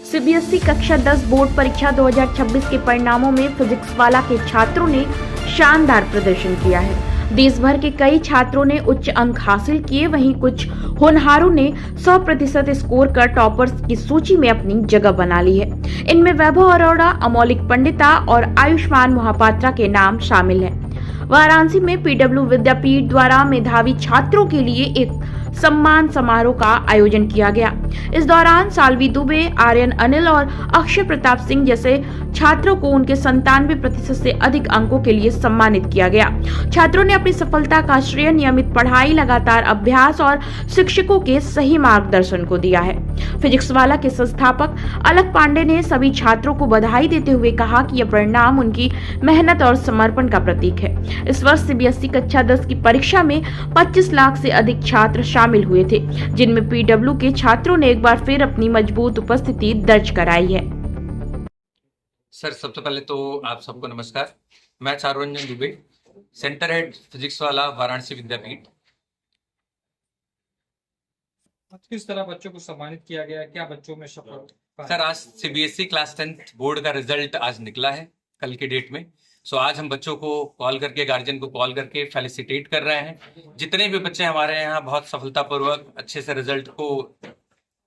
CBSE कक्षा 10 board परीक्षा 2026 के परिणामों में फिजिक्स वाला के छात्रों ने शानदार प्रदर्शन किया है। देश भर के कई छात्रों ने उच्च अंक हासिल किए, वहीं कुछ होनहारों ने 100% स्कोर कर टॉपर्स की सूची में अपनी जगह बना ली है। इनमें वैभव अरोड़ा, अमौलिक पंडिता और आयुष्मान मोहापात्रा के नाम शामिल हैं। वाराणसी में पीडब्ल्यू विद्यापीठ द्वारा मेधावी छात्रों के लिए एक सम्मान समारोह का आयोजन किया गया। इस दौरान साल्वी दुबे, आर्यन अनिल और अक्षय प्रताप सिंह जैसे छात्रों को उनके 97% से अधिक अंकों के लिए सम्मानित किया गया। छात्रों ने अपनी सफलता का श्रेय नियमित पढ़ाई, लगातार अभ्यास और शिक्षकों के सही मार्गदर्शन को दिया है। फिजिक्स वाला के संस्थापक अलक पांडे ने सभी छात्रों को बधाई देते हुए कहा कि यह परिणाम उनकी मेहनत और समर्पण का प्रतीक है। इस वर्ष सीबीएसई कक्षा 10 की परीक्षा में 25 लाख से अधिक छात्र शामिल हुए थे, जिनमें पीडब्ल्यू के छात्रों ने एक बार फिर अपनी मजबूत उपस्थिति दर्ज कराई है। सर, सबसे पहले तो आप सबको नमस्कार। मैं चारुरंजन दुबे, सेंटर हेड फिजिक्स वाला, वाराणसी विद्यापीठ। किस तरह बच्चों को सम्मानित किया गया, क्या बच्चों में सफल? सर, आज सीबीएसई क्लास 10 बोर्ड का रिजल्ट आज निकला है, कल के डेट में। आज हम बच्चों को कॉल करके, गार्जियन को कॉल करके फेलिसिटेट कर रहे हैं। जितने भी बच्चे हमारे यहाँ बहुत सफलतापूर्वक अच्छे से रिजल्ट को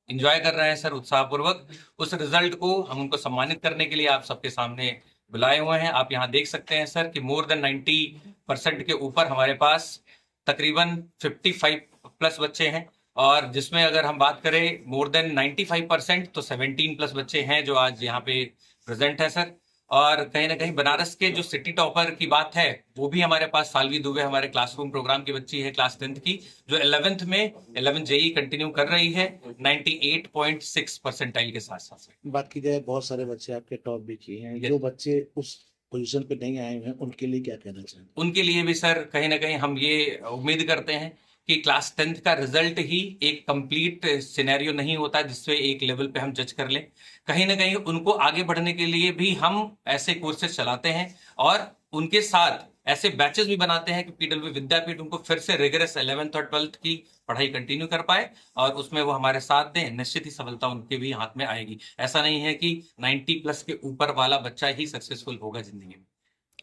एंजॉय कर रहे हैं सर, उत्साहपूर्वक, उस रिजल्ट को हम उनको सम्मानित करने के लिए आप सबके सामने बुलाए हुए हैं। आप यहाँ देख सकते हैं सर कि मोर देन 90% के ऊपर हमारे पास तकरीबन 55+ बच्चे हैं, और जिसमें अगर हम बात करें मोर देन 95% तो 17+ बच्चे हैं जो आज यहाँ पे प्रेजेंट है सर। और कहीं ना कहीं बनारस के जो सिटी टॉपर की बात है, वो भी हमारे पास साल्वी दुबे हमारे क्लासरूम प्रोग्राम की बच्ची है, क्लास 10th की, जो 11th में 11 जेई कंटिन्यू कर रही है 98.6 परसेंटाइल के साथ साथ। बात की जाए, बहुत सारे बच्चे आपके टॉप भी किए हैं। जो बच्चे उस पोजीशन पे नहीं आए हैं, उनके लिए क्या कहना चाहिए? उनके लिए भी सर कहीं ना कहीं हम ये उम्मीद करते हैं कि क्लास 10th का रिजल्ट ही एक कंप्लीट सिनेरियो नहीं होता जिससे एक लेवल पे हम जज कर लें। कहीं ना कहीं उनको आगे बढ़ने के लिए भी हम ऐसे कोर्सेज चलाते हैं और उनके साथ ऐसे बैचेस भी बनाते हैं कि पीडब्ल्यू विद्यापीठ उनको फिर से रिगरस 11th और 12th की पढ़ाई कंटिन्यू कर पाए और उसमें वो हमारे साथ दें। निश्चित ही सफलता उनके भी हाथ में आएगी। ऐसा नहीं है कि 90+ के ऊपर वाला बच्चा ही सक्सेसफुल होगा जिंदगी में,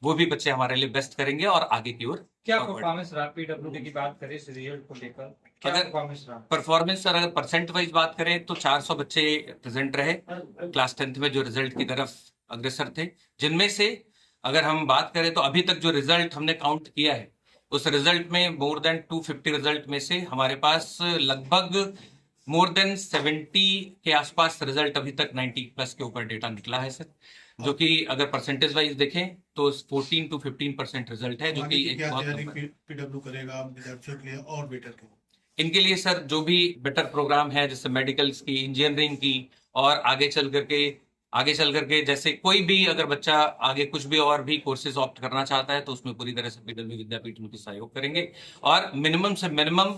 वो भी बच्चे हमारे लिए बेस्ट करेंगे और आगे की ओर। क्या परफॉर्मेंस रहा पीडब्ल्यूडी की बात करें इस रिजल्ट को लेकर? अगर परफॉर्मेंस सर, अगर परसेंट वाइज बात करें तो 400 बच्चे प्रेजेंट रहे क्लास 10th में जो रिजल्ट की तरफ अग्रसर थे, जिनमें से अगर हम बात करें तो अभी तक जो रिजल्ट हमने काउंट किया है उस रिजल्ट में मोर देन 250 रिजल्ट में से हमारे पास लगभग मोर देन 70 के आसपास रिजल्ट अभी तक 90+ के ऊपर डेटा निकला है सर, जो कि अगर परसेंटेज वाइज देखें तो 14 to 15% रिजल्ट है, जो कि एक बहुत पीडब्ल्यू करेगा विद्यार्थियों के लिए और बेटर के इनके लिए सर जो भी बेटर प्रोग्राम है, जैसे मेडिकल्स की, इंजीनियरिंग की, और आगे चल करके जैसे कोई भी अगर बच्चा आगे कुछ भी और भी कोर्सेज ऑप्ट करना चाहता है तो उसमें पूरी तरह से पीडब्ल्यू विद्यापीठ उनकी सहयोग करेंगे। और मिनिमम से मिनिमम,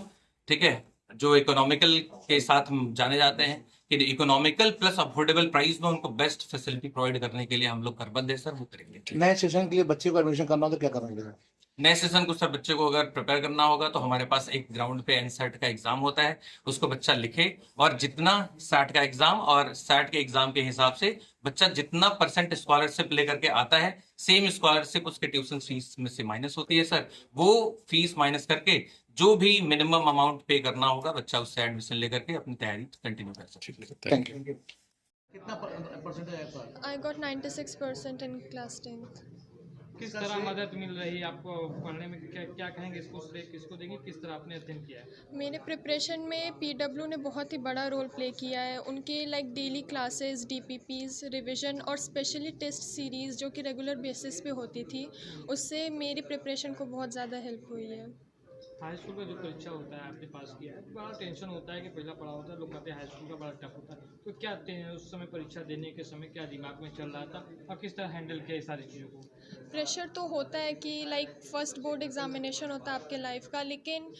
ठीक है, जो इकोनॉमिकल के साथ हम जाने जाते हैं कि इकोनॉमिकल प्लस अफोर्डेबल प्राइस में उनको बेस्ट फैसिलिटी प्रोवाइड करने के लिए हम लोग करबद्ध है सर, वो करेंगे। नए सेशन के लिए बच्चे को एडमिशन करना हो तो क्या करना पड़ेगा? नए सेशन को सर बच्चे को अगर प्रिपेयर करना होगा तो हमारे पास एक ग्राउंड पे एनसेट का एग्जाम होता है, उसको बच्चा लिखे और जितना सैट का एग्जाम और सैट के एग्जाम के हिसाब से बच्चा जितना परसेंट स्कॉलरशिप लेकर के आता है, सेम स्कॉलरशिप उसके ट्यूशन फीस में से माइनस होती है सर। वो फीस माइनस करके जो भी मिनिमम अमाउंट पे करना होगा, बच्चा उससे एडमिशन लेकर के अपनी तैयारी कंटिन्यू कर सकते हैं। Thank you. कितना परसेंटेज है आपका? I got 96% in class 10th. किस तरह मदद मिल रही है आपको पढ़ने में? क्या कहेंगे, किसको देंगे, किस तरह आपने अध्ययन किया है? मेरे प्रिपरेशन में पीडब्ल्यू ने बहुत ही बड़ा रोल प्ले किया है। उनके डेली क्लासेस, डीपीपीज, रिवीजन और स्पेशली टेस्ट सीरीज़ जो कि रेगुलर बेसिस पे होती थी, उससे मेरी प्रिपरेशन को बहुत ज़्यादा हेल्प हुई है। हाई स्कूल का जो परीक्षा होता है आपने पास किया है, बड़ा टेंशन होता है कि पहला पढ़ा होता है, लोग कहते हैं हाई स्कूल का बड़ा टफ होता है, तो क्या उस समय परीक्षा देने के समय क्या दिमाग में चल रहा था और किस तरह हैंडल किया ये सारी चीज़ों को? प्रेशर तो होता है कि फर्स्ट बोर्ड एग्जामिनेशन होता है आपके लाइफ का, लेकिन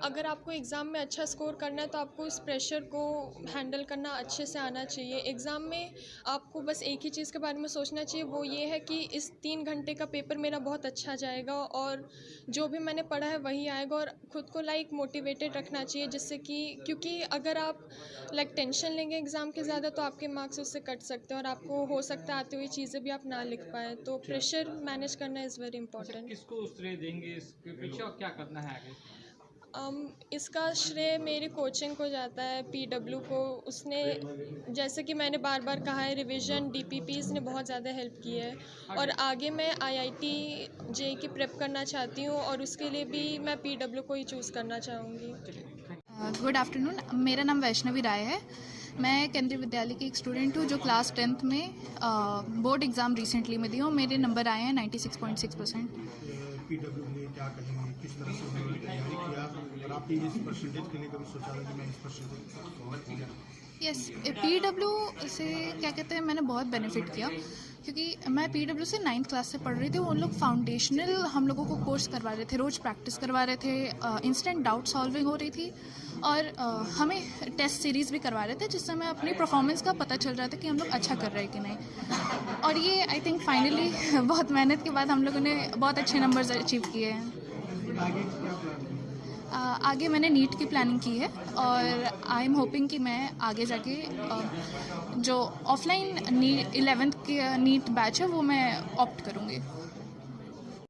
अगर आपको एग्ज़ाम में अच्छा स्कोर करना है तो आपको इस प्रेशर को हैंडल करना अच्छे से आना चाहिए। एग्ज़ाम में आपको बस एक ही चीज़ के बारे में सोचना चाहिए, वो ये है कि इस 3 घंटे का पेपर मेरा बहुत अच्छा जाएगा और जो भी मैंने पढ़ा है वही आएगा और खुद को लाइक मोटिवेटेड रखना चाहिए, जिससे कि क्योंकि अगर आप लाइक टेंशन लेंगे एग्ज़ाम के ज़्यादा तो आपके मार्क्स उससे कट सकते हैं और आपको हो सकता है आती हुई चीज़ें भी आप ना लिख पाएँ। तो प्रेशर मैनेज करना इज़ वेरी इंपॉर्टेंट। किसको श्रेय देंगे इसके पीछे और क्या करना है आगे? इसका श्रेय मेरे कोचिंग को जाता है, पीडब्ल्यू को। उसने, जैसे कि मैंने बार बार कहा है, रिवीजन, डीपीपीज़ ने बहुत ज़्यादा हेल्प की है। और आगे मैं आईआईटी जेईई की प्रेप करना चाहती हूँ और उसके लिए भी मैं पीडब्ल्यू को ही चूज़ करना चाहूँगी। गुड आफ्टरनून, मेरा नाम वैष्णवी राय है। मैं केंद्रीय विद्यालय की एक स्टूडेंट हूँ जो क्लास 10th में बोर्ड एग्ज़ाम रिसेंटली में दी हूँ। मेरे नंबर आए हैं 96.6%। पीडब्ल्यू में क्या कहेंगे, किस तरह से उन्होंने तैयारी किया और आपने इस परसेंटेज के लिए कभी सोचा था कि मैं इस परसेंटेज? यस, पीडब्ल्यू से क्या कहते हैं, मैंने बहुत बेनिफिट किया क्योंकि मैं पीडब्ल्यू से 9th क्लास से पढ़ रही थी। उन लोग फाउंडेशनल हम लोगों को कोर्स करवा रहे थे, रोज़ प्रैक्टिस करवा रहे थे, इंस्टेंट डाउट सॉल्विंग हो रही थी और हमें टेस्ट सीरीज़ भी करवा रहे थे, जिससे हमें अपनी परफॉर्मेंस का पता चल रहा था कि हम लोग अच्छा कर रहे हैं कि नहीं। और ये आई थिंक फाइनली बहुत मेहनत के बाद हम लोगों ने बहुत अच्छे नंबर्स अचीव किए हैं। आगे मैंने नीट की प्लानिंग की है और आई एम होपिंग कि मैं आगे जाके जो ऑफलाइन 11th की नीट बैच है वो मैं ऑप्ट करूँगी।